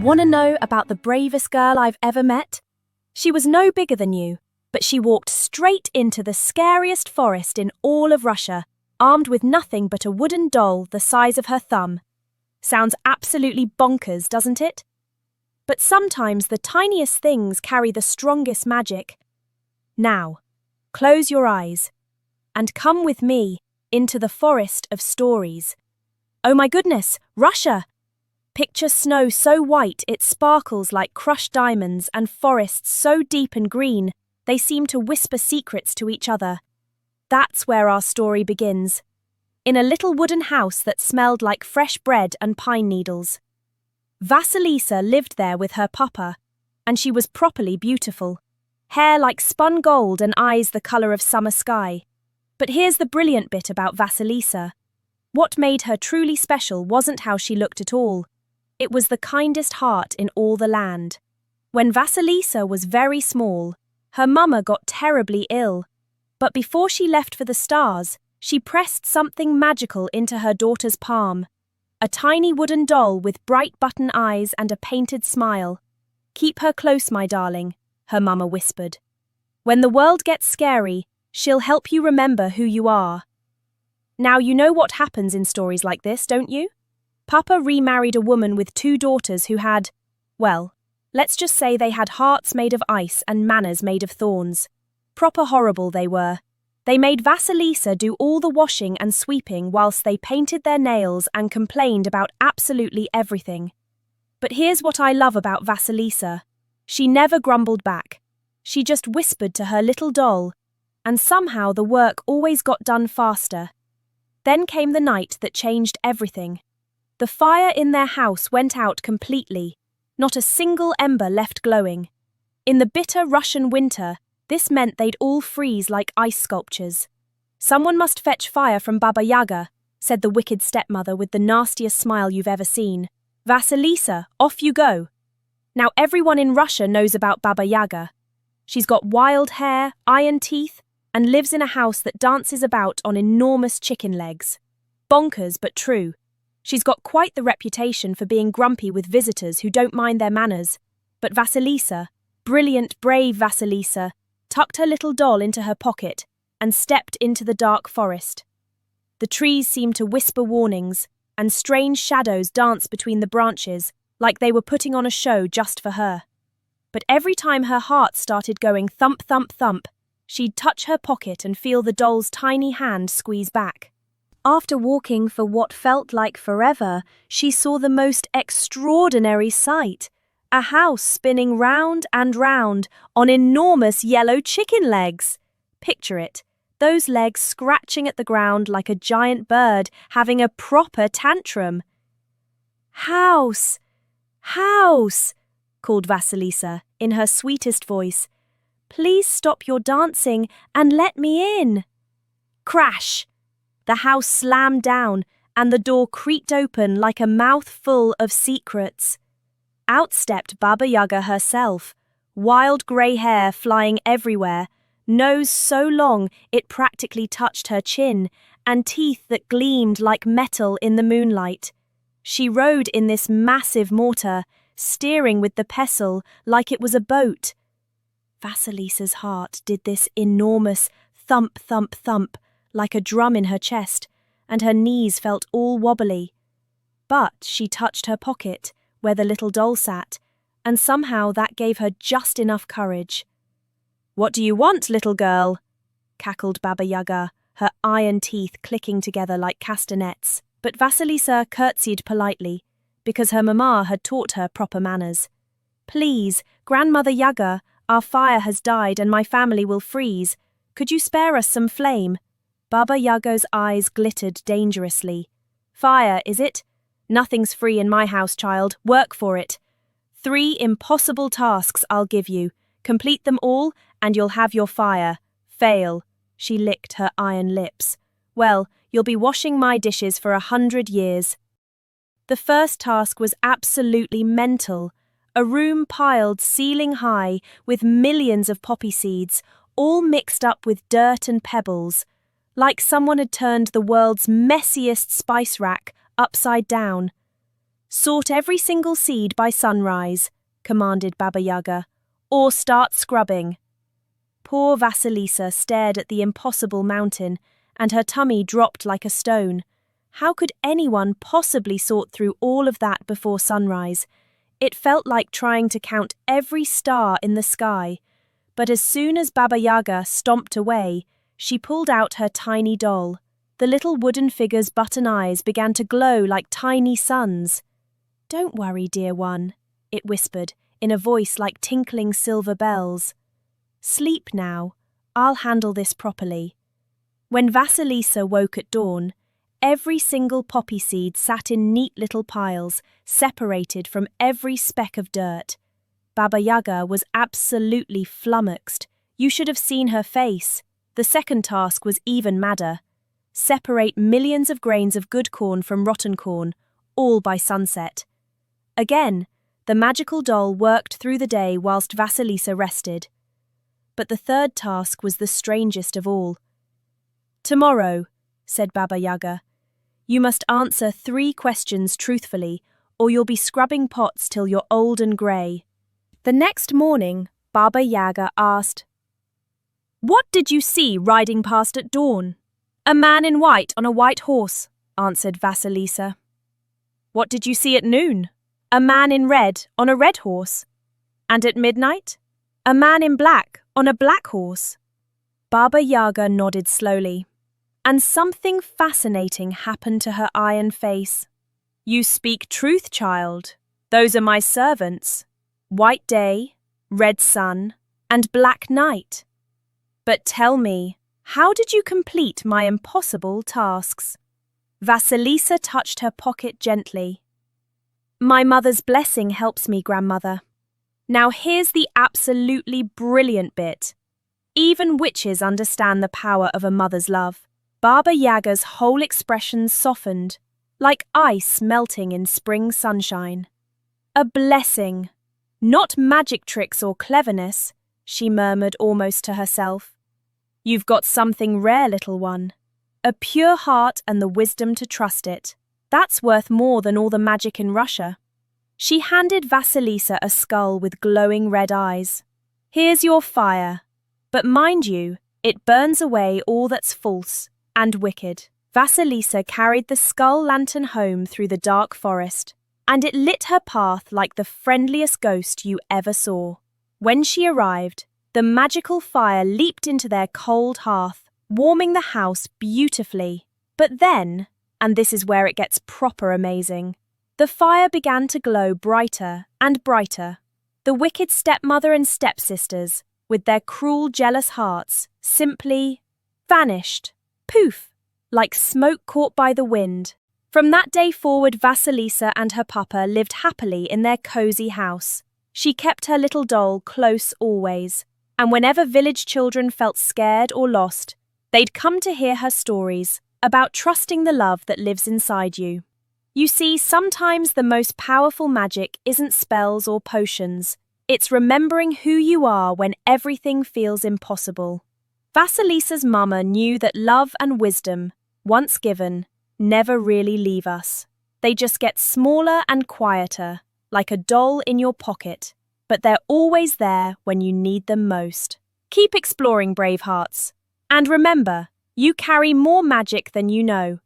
Want to know about the bravest girl I've ever met? She was no bigger than you, but she walked straight into the scariest forest in all of Russia, armed with nothing but a wooden doll the size of her thumb. Sounds absolutely bonkers, doesn't it? But sometimes the tiniest things carry the strongest magic. Now, close your eyes and come with me into the forest of stories. Oh my goodness, Russia! Picture snow so white it sparkles like crushed diamonds and forests so deep and green they seem to whisper secrets to each other. That's where our story begins, in a little wooden house that smelled like fresh bread and pine needles. Vasilisa lived there with her papa, and she was properly beautiful. Hair like spun gold and eyes the colour of summer sky. But here's the brilliant bit about Vasilisa. What made her truly special wasn't how she looked at all. It was the kindest heart in all the land. When Vasilisa was very small, her mama got terribly ill. But before she left for the stars, she pressed something magical into her daughter's palm. A tiny wooden doll with bright button eyes and a painted smile. "Keep her close, my darling," her mama whispered. "When the world gets scary, she'll help you remember who you are." Now you know what happens in stories like this, don't you? Papa remarried a woman with 2 daughters who had, well, let's just say they had hearts made of ice and manners made of thorns. Proper horrible they were. They made Vasilisa do all the washing and sweeping whilst they painted their nails and complained about absolutely everything. But here's what I love about Vasilisa. She never grumbled back. She just whispered to her little doll, and somehow the work always got done faster. Then came the night that changed everything. The fire in their house went out completely, not a single ember left glowing. In the bitter Russian winter, this meant they'd all freeze like ice sculptures. "Someone must fetch fire from Baba Yaga," said the wicked stepmother with the nastiest smile you've ever seen. "Vasilisa, off you go." Now everyone in Russia knows about Baba Yaga. She's got wild hair, iron teeth, and lives in a house that dances about on enormous chicken legs. Bonkers, but true. She's got quite the reputation for being grumpy with visitors who don't mind their manners. But Vasilisa, brilliant, brave Vasilisa, tucked her little doll into her pocket and stepped into the dark forest. The trees seemed to whisper warnings, and strange shadows danced between the branches, like they were putting on a show just for her. But every time her heart started going thump, thump, thump, she'd touch her pocket and feel the doll's tiny hand squeeze back. After walking for what felt like forever, she saw the most extraordinary sight. A house spinning round and round on enormous yellow chicken legs. Picture it, those legs scratching at the ground like a giant bird having a proper tantrum. "House! House!" called Vasilisa in her sweetest voice. "Please stop your dancing and let me in." Crash! The house slammed down and the door creaked open like a mouth full of secrets. Out stepped Baba Yaga herself, wild grey hair flying everywhere, nose so long it practically touched her chin, and teeth that gleamed like metal in the moonlight. She rode in this massive mortar, steering with the pestle like it was a boat. Vasilisa's heart did this enormous thump, thump, thump, like a drum in her chest, and her knees felt all wobbly. But she touched her pocket, where the little doll sat, and somehow that gave her just enough courage. "What do you want, little girl?" cackled Baba Yaga, her iron teeth clicking together like castanets. But Vasilisa curtsied politely, because her mama had taught her proper manners. "Please, Grandmother Yaga, our fire has died and my family will freeze. Could you spare us some flame?" Baba Yaga's eyes glittered dangerously. "Fire, is it? Nothing's free in my house, child. Work for it. 3 impossible tasks I'll give you. Complete them all, and you'll have your fire. Fail." She licked her iron lips. "Well, you'll be washing my dishes for 100 years. The first task was absolutely mental. A room piled ceiling high with millions of poppy seeds, all mixed up with dirt and pebbles. Like someone had turned the world's messiest spice rack upside down. Sort every single seed by sunrise, commanded Baba Yaga, or start scrubbing. Poor Vasilisa stared at the impossible mountain, and her tummy dropped like a stone. How could anyone possibly sort through all of that before sunrise? It felt like trying to count every star in the sky. But as soon as Baba Yaga stomped away, she pulled out her tiny doll. The little wooden figure's button eyes began to glow like tiny suns. "Don't worry, dear one," it whispered, in a voice like tinkling silver bells. "Sleep now. I'll handle this properly." When Vasilisa woke at dawn, every single poppy seed sat in neat little piles, separated from every speck of dirt. Baba Yaga was absolutely flummoxed. You should have seen her face. The second task was even madder. Separate millions of grains of good corn from rotten corn, all by sunset. Again, the magical doll worked through the day whilst Vasilisa rested. But the third task was the strangest of all. "Tomorrow," said Baba Yaga, "you must answer 3 questions truthfully, or you'll be scrubbing pots till you're old and grey." The next morning, Baba Yaga asked, "What did you see riding past at dawn?" "A man in white on a white horse," answered Vasilisa. "What did you see at noon?" "A man in red on a red horse." "And at midnight?" "A man in black on a black horse." Baba Yaga nodded slowly, and something fascinating happened to her iron face. "You speak truth, child. Those are my servants. White day, red sun, and black night. But tell me, how did you complete my impossible tasks?" Vasilisa touched her pocket gently. "My mother's blessing helps me, grandmother. Now here's the absolutely brilliant bit. Even witches understand the power of a mother's love." Baba Yaga's whole expression softened, like ice melting in spring sunshine. "A blessing, not magic tricks or cleverness," she murmured almost to herself. "You've got something rare, little one. A pure heart and the wisdom to trust it. That's worth more than all the magic in Russia." She handed Vasilisa a skull with glowing red eyes. "Here's your fire. But mind you, it burns away all that's false and wicked." Vasilisa carried the skull lantern home through the dark forest, and it lit her path like the friendliest ghost you ever saw. When she arrived, the magical fire leaped into their cold hearth, warming the house beautifully. But then, and this is where it gets proper amazing, the fire began to glow brighter and brighter. The wicked stepmother and stepsisters, with their cruel, jealous hearts, simply vanished. Poof! Like smoke caught by the wind. From that day forward, Vasilisa and her papa lived happily in their cozy house. She kept her little doll close always, and whenever village children felt scared or lost, they'd come to hear her stories about trusting the love that lives inside you. You see, sometimes the most powerful magic isn't spells or potions. It's remembering who you are when everything feels impossible. Vasilisa's mama knew that love and wisdom, once given, never really leave us. They just get smaller and quieter, like a doll in your pocket, but they're always there when you need them most. Keep exploring, brave hearts. And remember, you carry more magic than you know.